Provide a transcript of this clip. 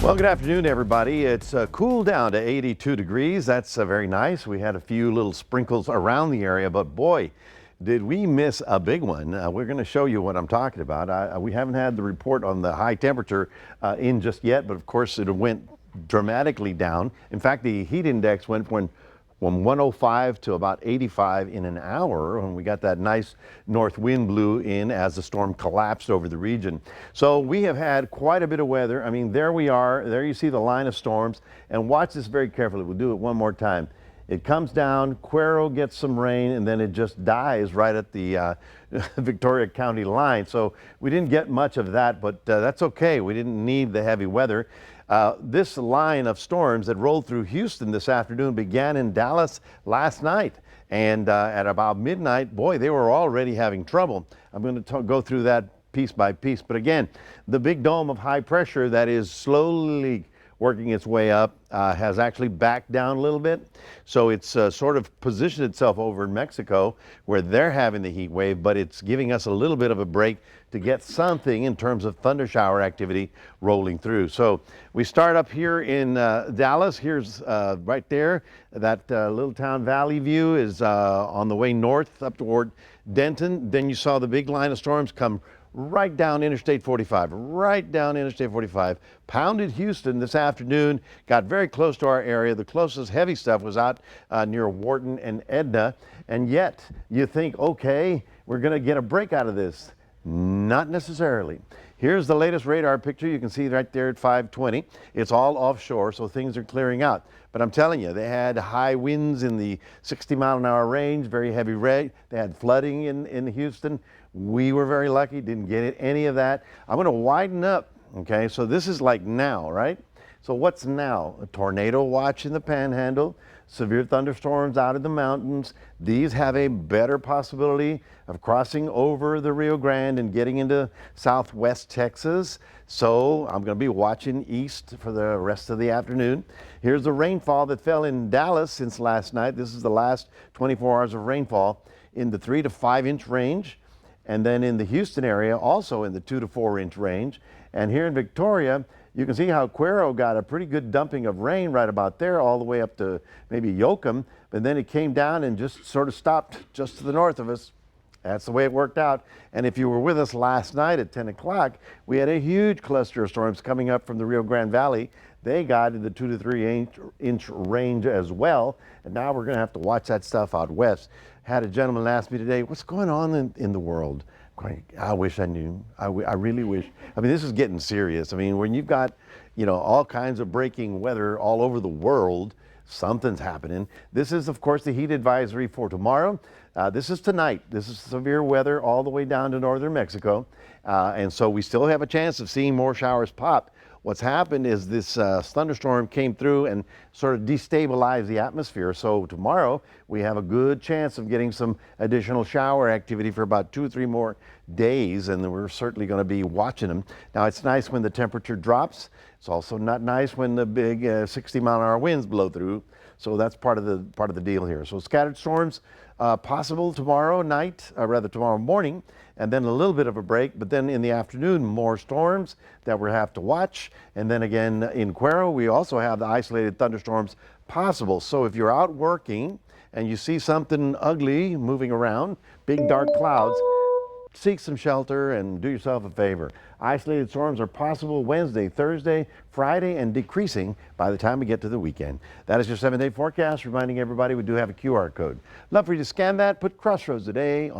Well, good afternoon, everybody. It's cooled down to 82 degrees. That's very nice. We had a few little sprinkles around the area, but boy, did we miss a big one. We're going to show you what I'm talking about. We haven't had the report on the high temperature in just yet, but of course it went dramatically down. In fact, the heat index went from 105 to about 85 in an hour when we got that nice north wind blew in as the storm collapsed over the region. So we have had quite a bit of weather. I mean, there we are. There you see the line of storms. And watch this very carefully. We'll do it one more time. It comes down, Cuero gets some rain, and then it just dies right at the Victoria County line. So we didn't get much of that, but that's okay. We didn't need the heavy weather. This line of storms that rolled through Houston this afternoon began in Dallas last night. And at about midnight, boy, they were already having trouble. I'm going to go through that piece by piece. But again, the big dome of high pressure that is slowly working its way up has actually backed down a little bit. So it's sort of positioned itself over in Mexico where they're having the heat wave, but it's giving us a little bit of a break to get something in terms of thunder shower activity rolling through. So we start up here in Dallas. Here's right there, that little town Valley View is on the way north up toward Denton. Then you saw the big line of storms come right down Interstate 45, pounded Houston this afternoon, got very close to our area. The closest heavy stuff was out near Wharton and Edna, and yet you think, okay, we're going to get a break out of this. Not necessarily. Here's the latest radar picture. You can see right there at 5:20. It's all offshore, so things are clearing out. But I'm telling you, they had high winds in the 60-mile-an-hour range, very heavy rain. They had flooding in Houston. We were very lucky, didn't get any of that. I'm going to widen up, okay? So this is like now, right? So what's now? A tornado watch in the Panhandle, severe thunderstorms out of the mountains. These have a better possibility of crossing over the Rio Grande and getting into southwest Texas. So I'm going to be watching east for the rest of the afternoon. Here's the rainfall that fell in Dallas since last night. This is the last 24 hours of rainfall in the 3 to 5 inch range. And then in the Houston area, also in the 2 to 4 inch range. And here in Victoria, you can see how Cuero got a pretty good dumping of rain right about there, all the way up to maybe Yoakum. But then it came down and just sort of stopped just to the north of us. That's the way it worked out. And if you were with us last night at 10 o'clock, we had a huge cluster of storms coming up from the Rio Grande Valley. They got in the 2 to 3 inch range as well. And now we're going to have to watch that stuff out west. Had a gentleman ask me today, what's going on in the world? I wish I knew. I really wish. I mean, this is getting serious. I mean, when you've got, you know, all kinds of breaking weather all over the world, something's happening. This is, of course, the heat advisory for tomorrow. This is tonight. This is severe weather all the way down to northern Mexico. And so we still have a chance of seeing more showers pop. What's happened is this thunderstorm came through and sort of destabilized the atmosphere. So tomorrow we have a good chance of getting some additional shower activity for about 2 or 3 more days, and we're certainly going to be watching them. Now, it's nice when the temperature drops. It's also not nice when the big 60-mile-an-hour winds blow through. So that's part of the deal here. So scattered storms possible tomorrow night, rather tomorrow morning, and then a little bit of a break. But then in the afternoon, more storms that we'll have to watch. And then again in Cuero, we also have the isolated thunderstorms possible. So if you're out working and you see something ugly moving around, big dark clouds, seek some shelter and do yourself a favor. Isolated storms are possible Wednesday, Thursday, Friday, and decreasing by the time we get to the weekend. That is your 7-day forecast, reminding everybody we do have a QR code. Love for you to scan that. Put Crossroads today on